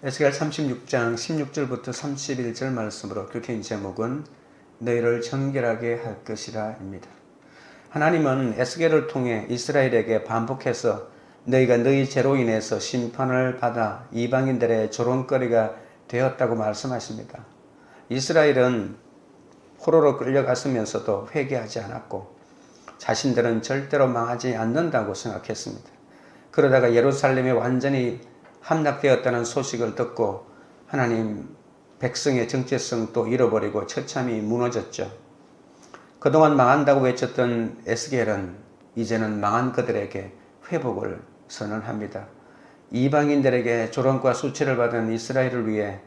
에스겔 36장 16절부터 31절 말씀으로 큐티인 제목은 너희를 정결하게 할 것이라입니다. 하나님은 에스겔을 통해 이스라엘에게 반복해서 너희가 너희 죄로 인해서 심판을 받아 이방인들의 조롱거리가 되었다고 말씀하십니다. 이스라엘은 포로로 끌려갔으면서도 회개하지 않았고 자신들은 절대로 망하지 않는다고 생각했습니다. 그러다가 예루살렘이 완전히 함락되었다는 소식을 듣고 하나님 백성의 정체성도 잃어버리고 처참히 무너졌죠. 그동안 망한다고 외쳤던 에스겔은 이제는 망한 그들에게 회복을 선언합니다. 이방인들에게 조롱과 수치를 받은 이스라엘을 위해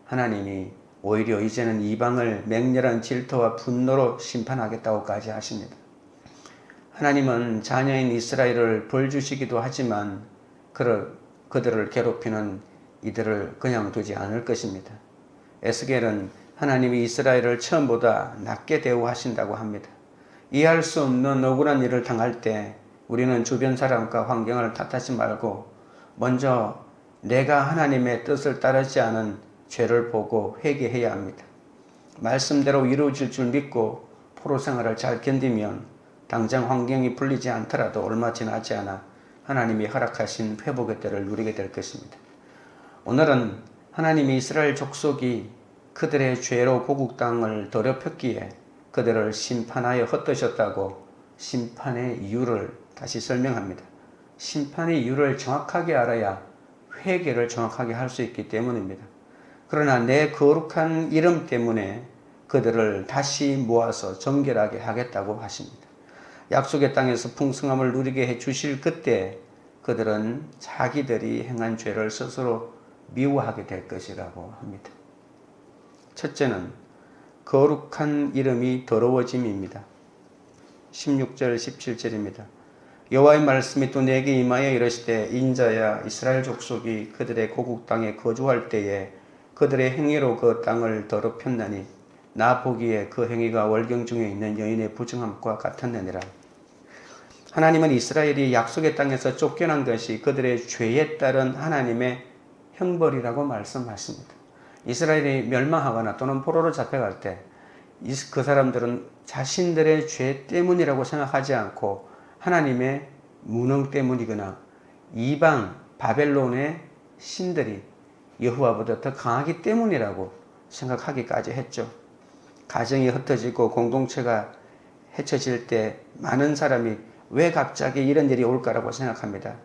하나님이 오히려 이제는 이방을 맹렬한 질투와 분노로 심판하겠다고까지 하십니다. 하나님은 자녀인 이스라엘을 벌 주시기도 하지만 그들을 괴롭히는 이들을 그냥 두지 않을 것입니다. 에스겔은 하나님이 이스라엘을 처음보다 낮게 대우하신다고 합니다. 이해할 수 없는 억울한 일을 당할 때 우리는 주변 사람과 환경을 탓하지 말고 먼저 내가 하나님의 뜻을 따르지 않은 죄를 보고 회개해야 합니다. 말씀대로 이루어질 줄 믿고 포로 생활을 잘 견디면 당장 환경이 풀리지 않더라도 얼마 지나지 않아 하나님이 허락하신 회복의 때를 누리게 될 것입니다. 오늘은 하나님이 이스라엘 족속이 그들의 죄로 고국 땅을 더럽혔기에 그들을 심판하여 헛되셨다고 심판의 이유를 다시 설명합니다. 심판의 이유를 정확하게 알아야 회개를 정확하게 할 수 있기 때문입니다. 그러나 내 거룩한 이름 때문에 그들을 다시 모아서 정결하게 하겠다고 하십니다. 약속의 땅에서 풍성함을 누리게 해주실 그때 그들은 자기들이 행한 죄를 스스로 미워하게 될 것이라고 합니다. 첫째는 거룩한 이름이 더러워짐입니다. 16절 17절입니다. 여호와의 말씀이 또 내게 임하여 이르시되 인자야 이스라엘 족속이 그들의 고국 땅에 거주할 때에 그들의 행위로 그 땅을 더럽혔나니 나 보기에 그 행위가 월경 중에 있는 여인의 부정함과 같았느니라. 하나님은 이스라엘이 약속의 땅에서 쫓겨난 것이 그들의 죄에 따른 하나님의 형벌이라고 말씀하십니다. 이스라엘이 멸망하거나 또는 포로로 잡혀갈 때 그 사람들은 자신들의 죄 때문이라고 생각하지 않고 하나님의 무능 때문이거나 이방 바벨론의 신들이 여호와보다 더 강하기 때문이라고 생각하기까지 했죠. 가정이 흩어지고 공동체가 헤쳐질 때 많은 사람이 왜 갑자기 이런 일이 올까라고 생각합니다.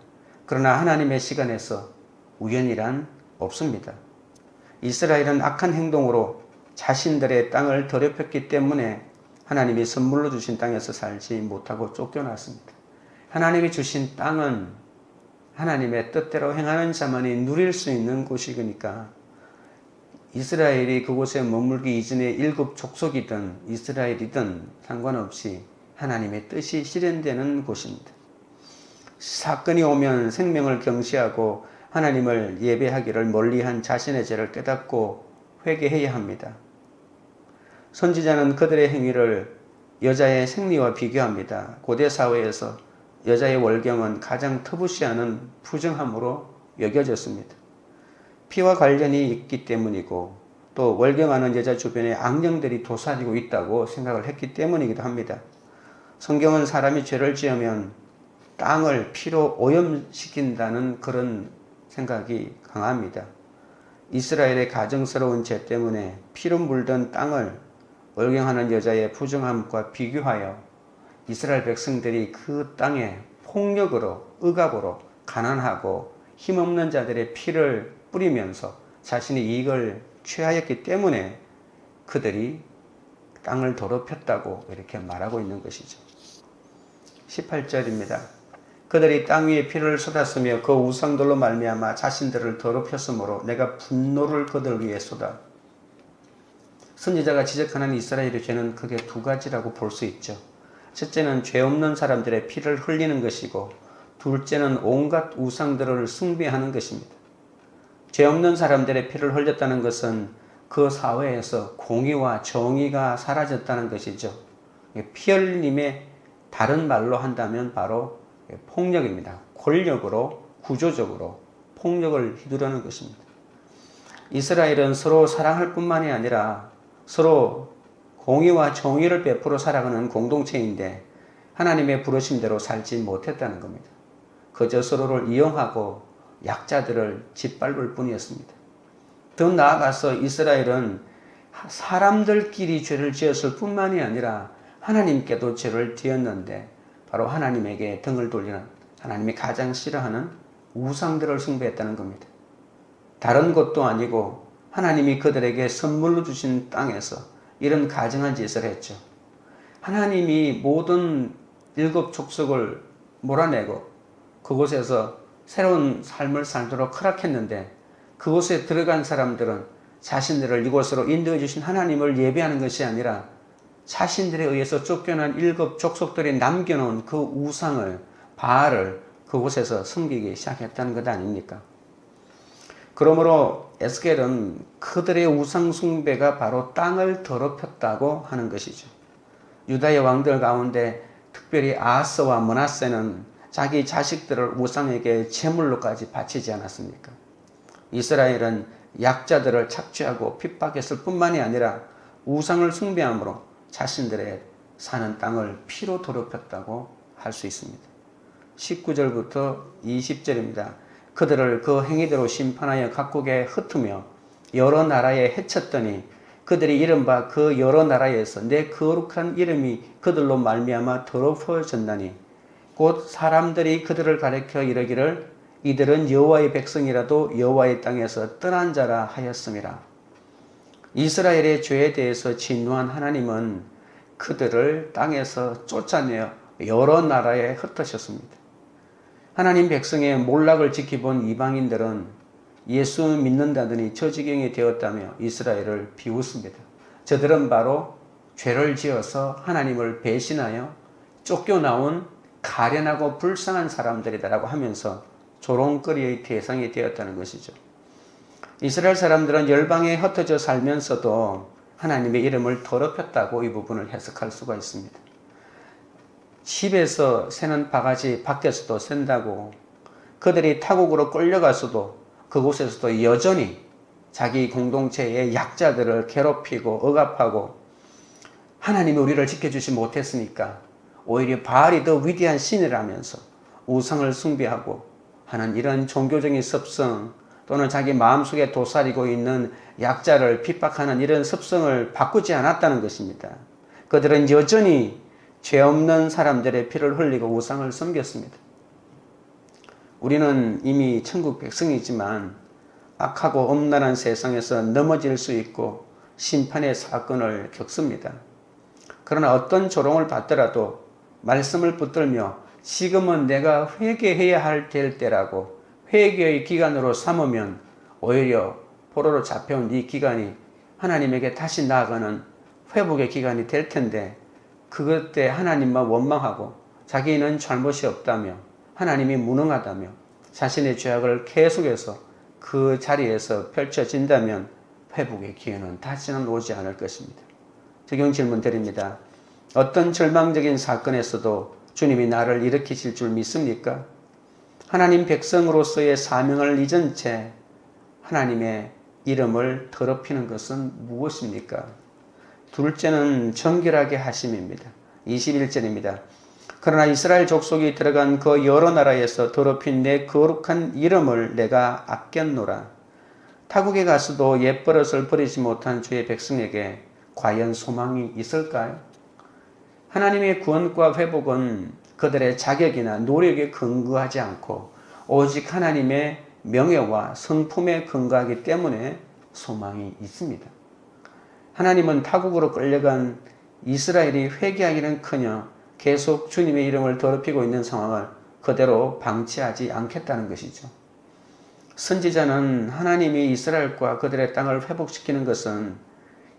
그러나 하나님의 시간에서 우연이란 없습니다. 이스라엘은 악한 행동으로 자신들의 땅을 더럽혔기 때문에 하나님이 선물로 주신 땅에서 살지 못하고 쫓겨났습니다. 하나님이 주신 땅은 하나님의 뜻대로 행하는 자만이 누릴 수 있는 곳이니까 이스라엘이 그곳에 머물기 이전에 일곱 족속이든 이스라엘이든 상관없이 하나님의 뜻이 실현되는 곳입니다. 사건이 오면 생명을 경시하고 하나님을 예배하기를 멀리한 자신의 죄를 깨닫고 회개해야 합니다. 선지자는 그들의 행위를 여자의 생리와 비교합니다. 고대 사회에서 여자의 월경은 가장 터부시하는 부정함으로 여겨졌습니다. 피와 관련이 있기 때문이고 또 월경하는 여자 주변에 악령들이 도사리고 있다고 생각을 했기 때문이기도 합니다. 성경은 사람이 죄를 지으면 땅을 피로 오염시킨다는 그런 생각이 강합니다. 이스라엘의 가증스러운 죄 때문에 피로 물든 땅을 월경하는 여자의 부정함과 비교하여 이스라엘 백성들이 그 땅에 폭력으로 억압으로 가난하고 힘없는 자들의 피를 뿌리면서 자신의 이익을 취하였기 때문에 그들이 땅을 더럽혔다고 이렇게 말하고 있는 것이죠. 18절입니다. 그들이 땅 위에 피를 쏟았으며 그 우상들로 말미암아 자신들을 더럽혔으므로 내가 분노를 그들 위에 쏟아. 선지자가 지적하는 이스라엘의 죄는 크게 두 가지라고 볼 수 있죠. 첫째는 죄 없는 사람들의 피를 흘리는 것이고 둘째는 온갖 우상들을 숭배하는 것입니다. 죄 없는 사람들의 피를 흘렸다는 것은 그 사회에서 공의와 정의가 사라졌다는 것이죠. 피 흘림의 다른 말로 한다면 바로 폭력입니다. 권력으로 구조적으로 폭력을 휘두르는 것입니다. 이스라엘은 서로 사랑할 뿐만이 아니라 서로 공의와 정의를 베풀어 살아가는 공동체인데 하나님의 부르심대로 살지 못했다는 겁니다. 그저 서로를 이용하고 약자들을 짓밟을 뿐이었습니다. 더 나아가서 이스라엘은 사람들끼리 죄를 지었을 뿐만이 아니라 하나님께도 죄를 지었는데 바로 하나님에게 등을 돌리는 하나님이 가장 싫어하는 우상들을 숭배했다는 겁니다. 다른 것도 아니고 하나님이 그들에게 선물로 주신 땅에서 이런 가증한 짓을 했죠. 하나님이 모든 일곱 족속을 몰아내고 그곳에서 새로운 삶을 살도록 허락했는데 그곳에 들어간 사람들은 자신들을 이곳으로 인도해 주신 하나님을 예배하는 것이 아니라 자신들에 의해서 쫓겨난 일곱 족속들이 남겨놓은 그 우상을, 바알을 그곳에서 섬기기 시작했다는 것 아닙니까? 그러므로 에스겔은 그들의 우상 숭배가 바로 땅을 더럽혔다고 하는 것이죠. 유다의 왕들 가운데 특별히 아하스와 므낫세는 자기 자식들을 우상에게 제물로까지 바치지 않았습니까? 이스라엘은 약자들을 착취하고 핍박했을 뿐만이 아니라 우상을 숭배함으로 자신들의 사는 땅을 피로 더럽혔다고 할 수 있습니다. 19절부터 20절입니다. 그들을 그 행위대로 심판하여 각국에 흩으며 여러 나라에 해쳤더니 그들이 이른바 그 여러 나라에서 내 거룩한 이름이 그들로 말미암아 더럽혀졌나니 곧 사람들이 그들을 가리켜 이르기를 이들은 여호와의 백성이라도 여호와의 땅에서 떠난 자라 하였음이라. 이스라엘의 죄에 대해서 진노한 하나님은 그들을 땅에서 쫓아내어 여러 나라에 흩으셨습니다. 하나님 백성의 몰락을 지켜본 이방인들은 예수 믿는다더니 저 지경이 되었다며 이스라엘을 비웃습니다. 저들은 바로 죄를 지어서 하나님을 배신하여 쫓겨나온 가련하고 불쌍한 사람들이다라고 하면서 조롱거리의 대상이 되었다는 것이죠. 이스라엘 사람들은 열방에 흩어져 살면서도 하나님의 이름을 더럽혔다고 이 부분을 해석할 수가 있습니다. 집에서 새는 바가지 밖에서도 샌다고 그들이 타국으로 끌려가서도 그곳에서도 여전히 자기 공동체의 약자들을 괴롭히고 억압하고 하나님이 우리를 지켜주지 못했으니까 오히려 바알이 더 위대한 신이라면서 우상을 숭배하고 하는 이런 종교적인 습성 또는 자기 마음속에 도사리고 있는 약자를 핍박하는 이런 습성을 바꾸지 않았다는 것입니다. 그들은 여전히 죄 없는 사람들의 피를 흘리고 우상을 섬겼습니다. 우리는 이미 천국 백성이지만 악하고 엄란한 세상에서 넘어질 수 있고 심판의 사건을 겪습니다. 그러나 어떤 조롱을 받더라도 말씀을 붙들며 지금은 내가 회개해야 할 때라고 회개의 기간으로 삼으면 오히려 포로로 잡혀온 이 기간이 하나님에게 다시 나아가는 회복의 기간이 될 텐데 그것 때 하나님만 원망하고 자기는 잘못이 없다며 하나님이 무능하다며 자신의 죄악을 계속해서 그 자리에서 펼쳐진다면 회복의 기회는 다시는 오지 않을 것입니다. 적용 질문 드립니다. 어떤 절망적인 사건에서도 주님이 나를 일으키실 줄 믿습니까? 하나님 백성으로서의 사명을 잊은 채 하나님의 이름을 더럽히는 것은 무엇입니까? 둘째는 정결하게 하심입니다. 21절입니다. 그러나 이스라엘 족속이 들어간 그 여러 나라에서 더럽힌 내 거룩한 이름을 내가 아꼈노라. 타국에 가서도 옛버릇을 버리지 못한 주의 백성에게 과연 소망이 있을까요? 하나님의 구원과 회복은 그들의 자격이나 노력에 근거하지 않고 오직 하나님의 명예와 성품에 근거하기 때문에 소망이 있습니다. 하나님은 타국으로 끌려간 이스라엘이 회개하기는커녕 계속 주님의 이름을 더럽히고 있는 상황을 그대로 방치하지 않겠다는 것이죠. 선지자는 하나님이 이스라엘과 그들의 땅을 회복시키는 것은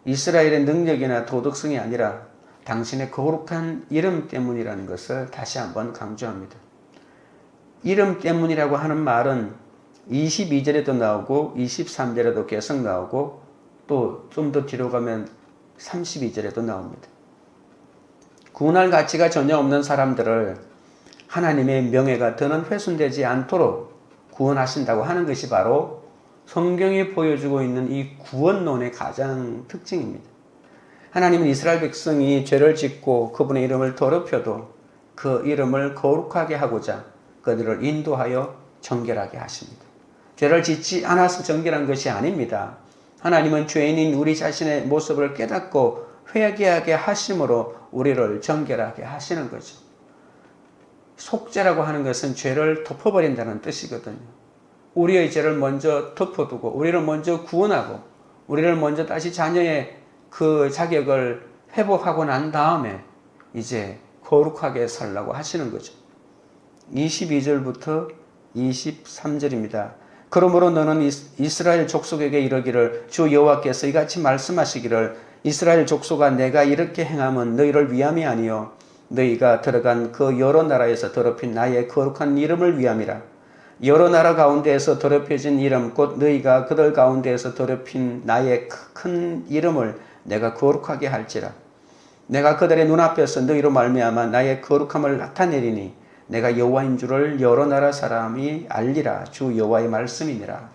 이스라엘의 능력이나 도덕성이 아니라 당신의 거룩한 이름 때문이라는 것을 다시 한번 강조합니다. 이름 때문이라고 하는 말은 22절에도 나오고 23절에도 계속 나오고 또 좀 더 뒤로 가면 32절에도 나옵니다. 구원할 가치가 전혀 없는 사람들을 하나님의 명예가 더는 훼손되지 않도록 구원하신다고 하는 것이 바로 성경이 보여주고 있는 이 구원론의 가장 특징입니다. 하나님은 이스라엘 백성이 죄를 짓고 그분의 이름을 더럽혀도 그 이름을 거룩하게 하고자 그들을 인도하여 정결하게 하십니다. 죄를 짓지 않아서 정결한 것이 아닙니다. 하나님은 죄인인 우리 자신의 모습을 깨닫고 회개하게 하심으로 우리를 정결하게 하시는 거죠. 속죄라고 하는 것은 죄를 덮어버린다는 뜻이거든요. 우리의 죄를 먼저 덮어두고 우리를 먼저 구원하고 우리를 먼저 다시 자녀의 그 자격을 회복하고 난 다음에 이제 거룩하게 살라고 하시는 거죠. 22절부터 23절입니다. 그러므로 너는 이스라엘 족속에게 이르기를 주 여호와께서 이같이 말씀하시기를 이스라엘 족속아 내가 이렇게 행함은 너희를 위함이 아니요 너희가 들어간 그 여러 나라에서 더럽힌 나의 거룩한 이름을 위함이라. 여러 나라 가운데에서 더럽혀진 이름 곧 너희가 그들 가운데에서 더럽힌 나의 큰 이름을 내가 거룩하게 할지라. 내가 그들의 눈앞에서 너희로 말미암아 나의 거룩함을 나타내리니 내가 여호와인 줄을 여러 나라 사람이 알리라. 주 여호와의 말씀이니라.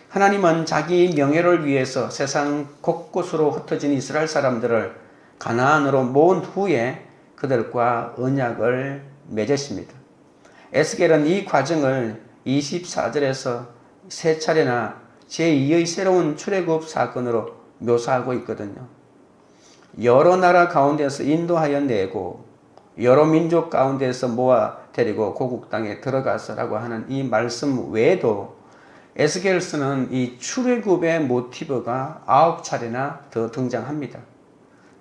하나님은 자기 명예를 위해서 세상 곳곳으로 흩어진 이스라엘 사람들을 가나안으로 모은 후에 그들과 언약을 맺으십니다. 에스겔은 이 과정을 24절에서 세 차례나 제2의 새로운 출애굽 사건으로 묘사하고 있거든요. 여러 나라 가운데서 인도하여 내고 여러 민족 가운데서 모아 데리고 고국 땅에 들어가서라고 하는 이 말씀 외에도 에스겔서는 이 출애굽의 모티브가 9차례나 더 등장합니다.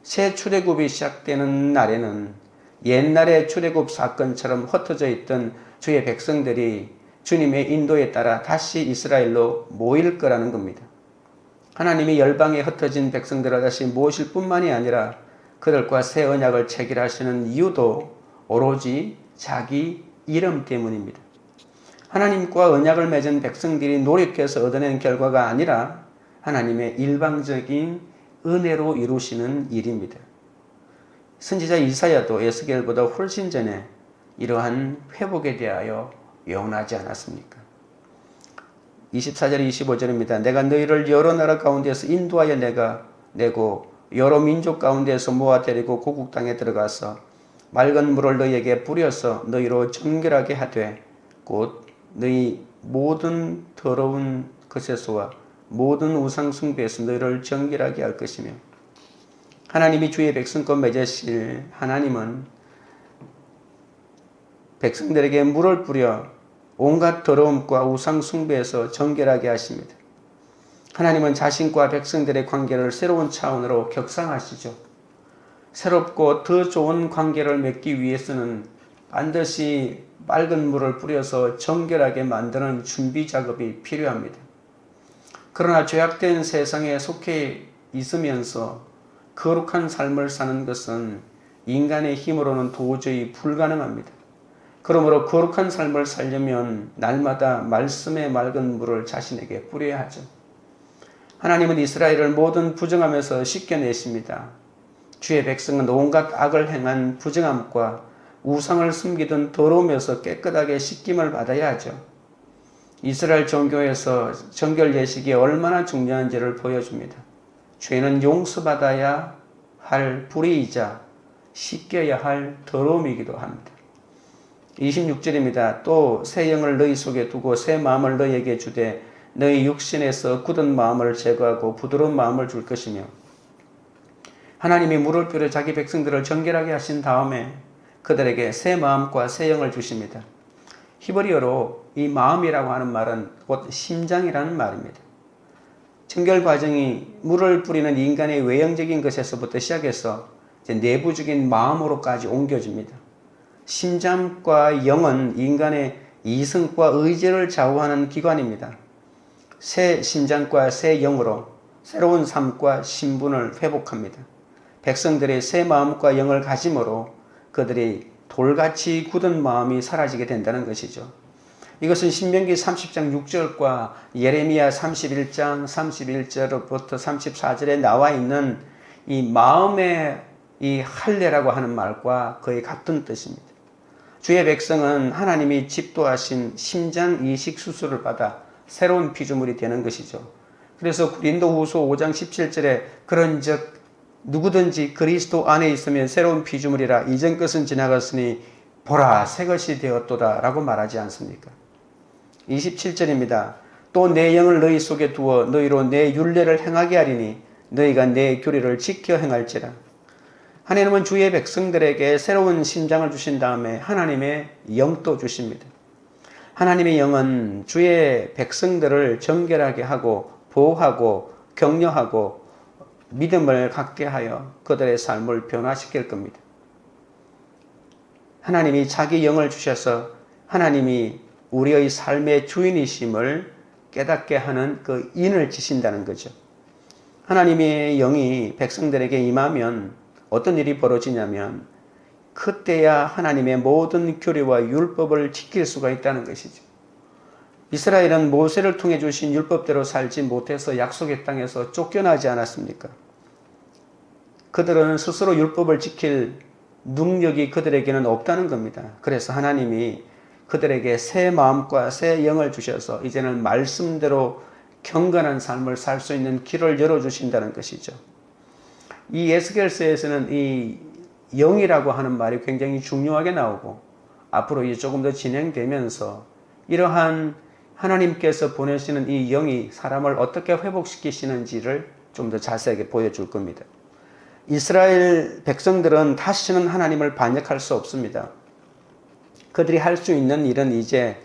새 출애굽이 시작되는 날에는 옛날의 출애굽 사건처럼 흩어져 있던 주의 백성들이 주님의 인도에 따라 다시 이스라엘로 모일 거라는 겁니다. 하나님이 열방에 흩어진 백성들을 다시 모으실 뿐만이 아니라 그들과 새 언약을 체결하시는 이유도 오로지 자기 이름 때문입니다. 하나님과 언약을 맺은 백성들이 노력해서 얻어낸 결과가 아니라 하나님의 일방적인 은혜로 이루시는 일입니다. 선지자 이사야도 에스겔보다 훨씬 전에 이러한 회복에 대하여 예언하지 않았습니까? 24절 25절입니다. 내가 너희를 여러 나라 가운데서 인도하여 내고 여러 민족 가운데서 모아 데리고 고국 땅에 들어가서 맑은 물을 너희에게 뿌려서 너희로 정결하게 하되 곧 너희 모든 더러운 것에서와 모든 우상 숭배에서 너희를 정결하게 할 것이며 하나님이 주의 백성과 맺으실 하나님은 백성들에게 물을 뿌려 온갖 더러움과 우상 숭배에서 정결하게 하십니다. 하나님은 자신과 백성들의 관계를 새로운 차원으로 격상하시죠. 새롭고 더 좋은 관계를 맺기 위해서는 반드시 맑은 물을 뿌려서 정결하게 만드는 준비 작업이 필요합니다. 그러나 죄악된 세상에 속해 있으면서 거룩한 삶을 사는 것은 인간의 힘으로는 도저히 불가능합니다. 그러므로 거룩한 삶을 살려면 날마다 말씀의 맑은 물을 자신에게 뿌려야 하죠. 하나님은 이스라엘을 모든 부정함에서 씻겨내십니다. 주의 백성은 온갖 악을 행한 부정함과 우상을 숨기던 더러움에서 깨끗하게 씻김을 받아야 하죠. 이스라엘 종교에서 정결 예식이 얼마나 중요한지를 보여줍니다. 죄는 용서받아야 할 불의이자 씻겨야 할 더러움이기도 합니다. 26절입니다. 또 새 영을 너희 속에 두고 새 마음을 너희에게 주되 너희 육신에서 굳은 마음을 제거하고 부드러운 마음을 줄 것이며 하나님이 물을 뿌려 자기 백성들을 정결하게 하신 다음에 그들에게 새 마음과 새 영을 주십니다. 히브리어로 이 마음이라고 하는 말은 곧 심장이라는 말입니다. 정결 과정이 물을 뿌리는 인간의 외형적인 것에서부터 시작해서 이제 내부적인 마음으로까지 옮겨집니다. 심장과 영은 인간의 이성과 의지를 좌우하는 기관입니다. 새 심장과 새 영으로 새로운 삶과 신분을 회복합니다. 백성들의 새 마음과 영을 가짐으로 그들이 돌같이 굳은 마음이 사라지게 된다는 것이죠. 이것은 신명기 30장 6절과 예레미야 31장 31절부터 34절에 나와 있는 이 마음의 이 할례라고 하는 말과 거의 같은 뜻입니다. 주의 백성은 하나님이 집도하신 심장 이식 수술을 받아 새로운 피조물이 되는 것이죠. 그래서 고린도후서 5장 17절에 그런즉 누구든지 그리스도 안에 있으면 새로운 피조물이라 이전 것은 지나갔으니 보라 새 것이 되었도다 라고 말하지 않습니까? 27절입니다. 또 내 영을 너희 속에 두어 너희로 내 율례를 행하게 하리니 너희가 내 교리를 지켜 행할지라. 하나님은 주의 백성들에게 새로운 심장을 주신 다음에 하나님의 영도 주십니다. 하나님의 영은 주의 백성들을 정결하게 하고 보호하고 격려하고 믿음을 갖게 하여 그들의 삶을 변화시킬 겁니다. 하나님이 자기 영을 주셔서 하나님이 우리의 삶의 주인이심을 깨닫게 하는 그 인을 지신다는 거죠. 하나님의 영이 백성들에게 임하면 어떤 일이 벌어지냐면 그때야 하나님의 모든 교리와 율법을 지킬 수가 있다는 것이죠. 이스라엘은 모세를 통해 주신 율법대로 살지 못해서 약속의 땅에서 쫓겨나지 않았습니까? 그들은 스스로 율법을 지킬 능력이 그들에게는 없다는 겁니다. 그래서 하나님이 그들에게 새 마음과 새 영을 주셔서 이제는 말씀대로 경건한 삶을 살 수 있는 길을 열어주신다는 것이죠. 이 에스겔서에서는 이 영이라고 하는 말이 굉장히 중요하게 나오고 앞으로 이제 조금 더 진행되면서 이러한 하나님께서 보내시는 이 영이 사람을 어떻게 회복시키시는지를 좀 더 자세하게 보여줄 겁니다. 이스라엘 백성들은 다시는 하나님을 반역할 수 없습니다. 그들이 할 수 있는 일은 이제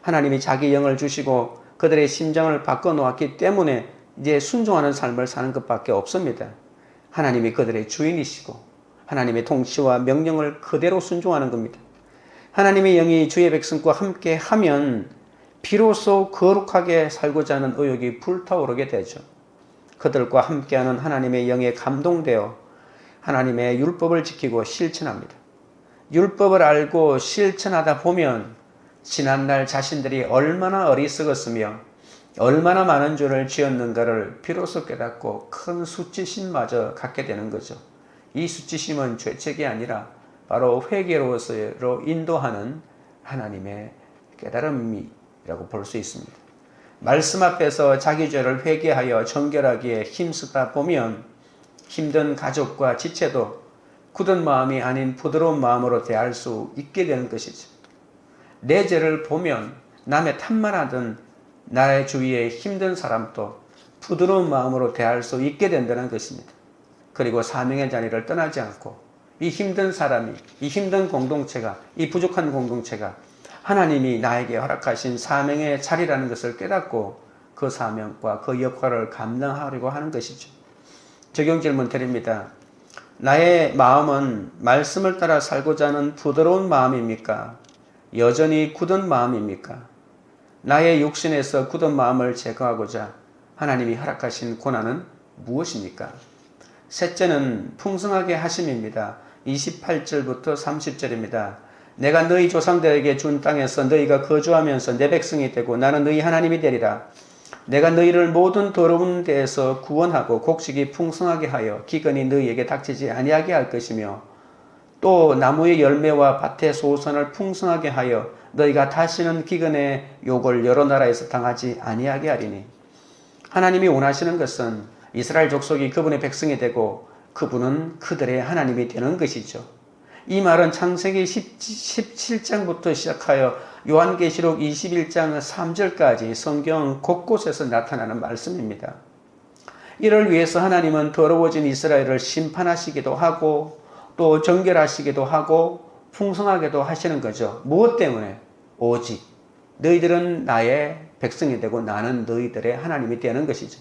하나님이 자기 영을 주시고 그들의 심정을 바꿔놓았기 때문에 이제 순종하는 삶을 사는 것밖에 없습니다. 하나님이 그들의 주인이시고 하나님의 통치와 명령을 그대로 순종하는 겁니다. 하나님의 영이 주의 백성과 함께 하면 비로소 거룩하게 살고자 하는 의욕이 불타오르게 되죠. 그들과 함께하는 하나님의 영에 감동되어 하나님의 율법을 지키고 실천합니다. 율법을 알고 실천하다 보면 지난날 자신들이 얼마나 어리석었으며 얼마나 많은 죄를 지었는가를 비로소 깨닫고 큰 수치심마저 갖게 되는 거죠. 이 수치심은 죄책이 아니라 바로 회개로서로 인도하는 하나님의 깨달음이라고 볼 수 있습니다. 말씀 앞에서 자기 죄를 회개하여 정결하기에 힘쓰다 보면 힘든 가족과 지체도 굳은 마음이 아닌 부드러운 마음으로 대할 수 있게 되는 것이죠. 내 죄를 보면 남의 탓만 하든 나의 주위에 힘든 사람도 부드러운 마음으로 대할 수 있게 된다는 것입니다. 그리고 사명의 자리를 떠나지 않고 이 힘든 사람이, 이 힘든 공동체가, 이 부족한 공동체가 하나님이 나에게 허락하신 사명의 자리라는 것을 깨닫고 그 사명과 그 역할을 감당하려고 하는 것이죠. 적용 질문 드립니다. 나의 마음은 말씀을 따라 살고자 하는 부드러운 마음입니까? 여전히 굳은 마음입니까? 나의 육신에서 굳은 마음을 제거하고자 하나님이 허락하신 고난은 무엇입니까? 셋째는 풍성하게 하심입니다. 28절부터 30절입니다. 내가 너희 조상들에게 준 땅에서 너희가 거주하면서 내 백성이 되고 나는 너희 하나님이 되리라. 내가 너희를 모든 더러운 데에서 구원하고 곡식이 풍성하게 하여 기근이 너희에게 닥치지 아니하게 할 것이며 또 나무의 열매와 밭의 소선을 풍성하게 하여 너희가 다시는 기근의 욕을 여러 나라에서 당하지 아니하게 하리니. 하나님이 원하시는 것은 이스라엘 족속이 그분의 백성이 되고 그분은 그들의 하나님이 되는 것이죠. 이 말은 창세기 17장부터 시작하여 요한계시록 21장 3절까지 성경 곳곳에서 나타나는 말씀입니다. 이를 위해서 하나님은 더러워진 이스라엘을 심판하시기도 하고 또 정결하시기도 하고 풍성하게도 하시는 거죠. 무엇 때문에? 오직 너희들은 나의 백성이 되고 나는 너희들의 하나님이 되는 것이죠.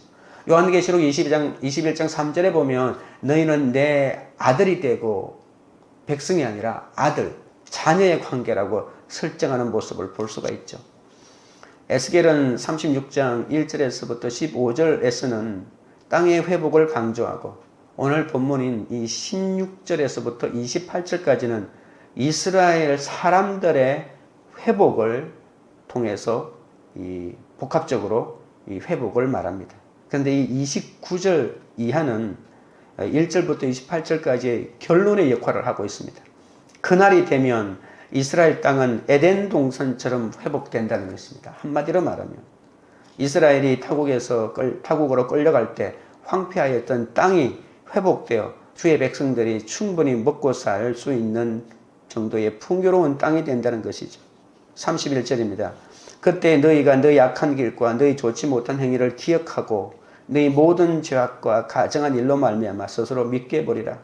요한계시록 21장 3절에 보면 너희는 내 아들이 되고 백성이 아니라 아들, 자녀의 관계라고 설정하는 모습을 볼 수가 있죠. 에스겔은 36장 1절에서부터 15절에서는 땅의 회복을 강조하고 오늘 본문인 이 16절에서부터 28절까지는 이스라엘 사람들의 회복을 통해서 이 복합적으로 이 회복을 말합니다. 그런데 이 29절 이하는 1절부터 28절까지의 결론의 역할을 하고 있습니다. 그날이 되면 이스라엘 땅은 에덴 동산처럼 회복된다는 것입니다. 한마디로 말하면 이스라엘이 타국으로 끌려갈 때 황폐하였던 땅이 회복되어 주의 백성들이 충분히 먹고 살 수 있는 정도의 풍요로운 땅이 된다는 것이죠. 31절입니다. 그때 너희가 너희 악한 길과 너희 좋지 못한 행위를 기억하고 너희 모든 죄악과 가정한 일로 말미암아 스스로 믿게 해버리라.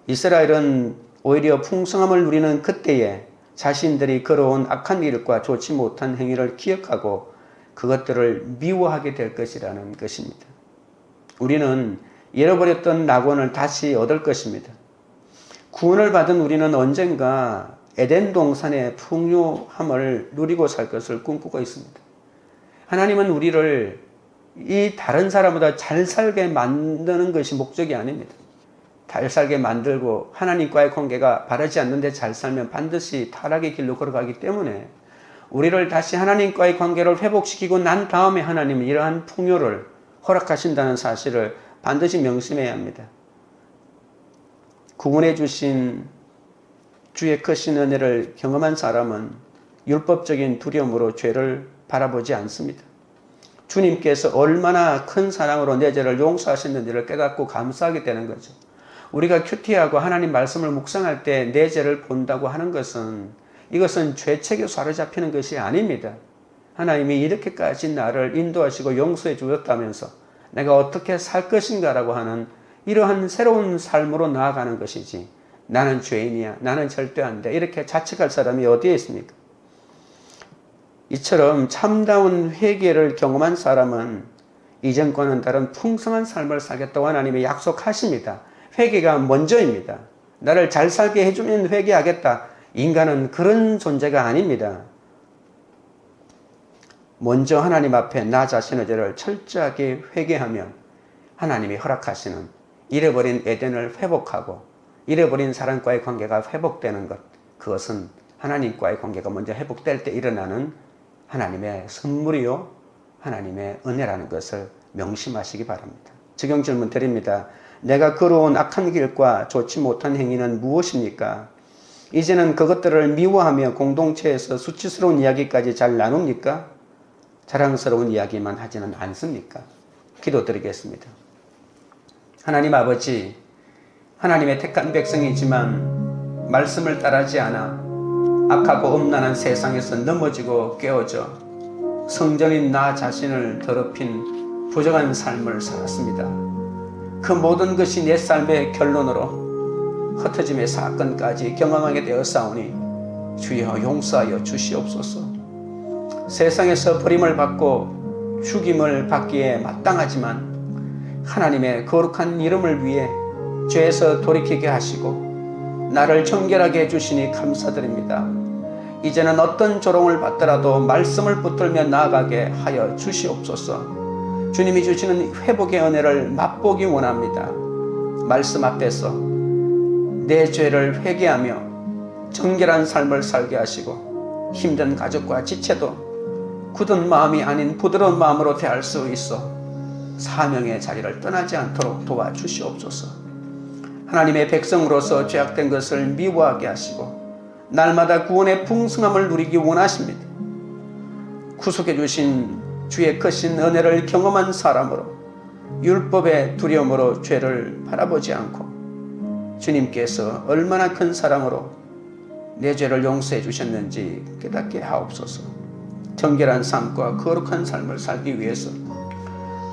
이스라엘은 오히려 풍성함을 누리는 그때에 자신들이 걸어온 악한 일과 좋지 못한 행위를 기억하고 그것들을 미워하게 될 것이라는 것입니다. 우리는 잃어버렸던 낙원을 다시 얻을 것입니다. 구원을 받은 우리는 언젠가 에덴 동산의 풍요함을 누리고 살 것을 꿈꾸고 있습니다. 하나님은 우리를 이 다른 사람보다 잘 살게 만드는 것이 목적이 아닙니다. 잘 살게 만들고 하나님과의 관계가 바르지 않는데 잘 살면 반드시 타락의 길로 걸어가기 때문에 우리를 다시 하나님과의 관계를 회복시키고 난 다음에 하나님은 이러한 풍요를 허락하신다는 사실을 반드시 명심해야 합니다. 구원해 주신 주의 크신 은혜를 경험한 사람은 율법적인 두려움으로 죄를 바라보지 않습니다. 주님께서 얼마나 큰 사랑으로 내 죄를 용서하셨는지를 깨닫고 감사하게 되는 거죠. 우리가 큐티하고 하나님 말씀을 묵상할 때 내 죄를 본다고 하는 것은 이것은 죄책에 사로잡히는 것이 아닙니다. 하나님이 이렇게까지 나를 인도하시고 용서해 주었다면서 내가 어떻게 살 것인가라고 하는 이러한 새로운 삶으로 나아가는 것이지, 나는 죄인이야, 나는 절대 안 돼, 이렇게 자책할 사람이 어디에 있습니까? 이처럼 참다운 회개를 경험한 사람은 이전과는 다른 풍성한 삶을 살겠다고 하나님이 약속하십니다. 회개가 먼저입니다. 나를 잘 살게 해주면 회개하겠다. 인간은 그런 존재가 아닙니다. 먼저 하나님 앞에 나 자신의 죄를 철저하게 회개하면 하나님이 허락하시는 잃어버린 에덴을 회복하고 잃어버린 사람과의 관계가 회복되는 것, 그것은 하나님과의 관계가 먼저 회복될 때 일어나는 하나님의 선물이요 하나님의 은혜라는 것을 명심하시기 바랍니다. 적용 질문 드립니다. 내가 걸어온 악한 길과 좋지 못한 행위는 무엇입니까? 이제는 그것들을 미워하며 공동체에서 수치스러운 이야기까지 잘 나눕니까? 자랑스러운 이야기만 하지는 않습니까? 기도드리겠습니다. 하나님 아버지, 하나님의 택한 백성이지만 말씀을 따르지 않아 악하고 음란한 세상에서 넘어지고 깨어져 성전인 나 자신을 더럽힌 부정한 삶을 살았습니다. 그 모든 것이 내 삶의 결론으로 흩어짐의 사건까지 경험하게 되었사오니 주여 용서하여 주시옵소서. 세상에서 버림을 받고 죽임을 받기에 마땅하지만 하나님의 거룩한 이름을 위해 죄에서 돌이키게 하시고 나를 정결하게 해주시니 감사드립니다. 이제는 어떤 조롱을 받더라도 말씀을 붙들며 나아가게 하여 주시옵소서. 주님이 주시는 회복의 은혜를 맛보기 원합니다. 말씀 앞에서 내 죄를 회개하며 정결한 삶을 살게 하시고 힘든 가족과 지체도 굳은 마음이 아닌 부드러운 마음으로 대할 수 있어 사명의 자리를 떠나지 않도록 도와주시옵소서. 하나님의 백성으로서 죄악된 것을 미워하게 하시고 날마다 구원의 풍성함을 누리기 원하십니다. 구속해 주신 주의 크신 은혜를 경험한 사람으로 율법의 두려움으로 죄를 바라보지 않고 주님께서 얼마나 큰 사랑으로 내 죄를 용서해 주셨는지 깨닫게 하옵소서. 정결한 삶과 거룩한 삶을 살기 위해서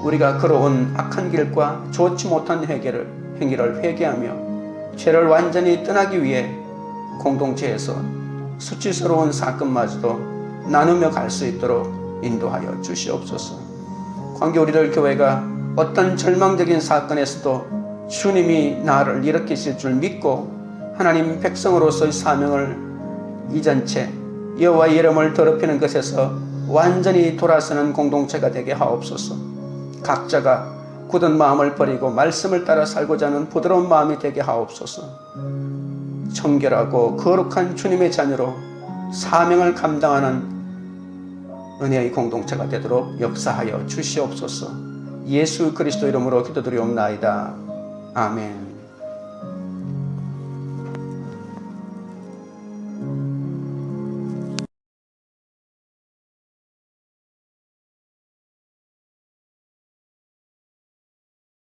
우리가 걸어온 악한 길과 좋지 못한 행위를 회개하며 죄를 완전히 떠나기 위해 공동체에서 수치스러운 사건마저도 나누며 갈 수 있도록 인도하여 주시옵소서. 관계 우리들 교회가 어떤 절망적인 사건에서도 주님이 나를 일으키실 줄 믿고 하나님 백성으로서의 사명을 잊은 채 여호와의 이름을 더럽히는 것에서 완전히 돌아서는 공동체가 되게 하옵소서. 각자가 굳은 마음을 버리고 말씀을 따라 살고자 하는 부드러운 마음이 되게 하옵소서. 정결하고 거룩한 주님의 자녀로 사명을 감당하는 은혜의 공동체가 되도록 역사하여 주시옵소서. 예수 그리스도 이름으로 기도드리옵나이다. 아멘.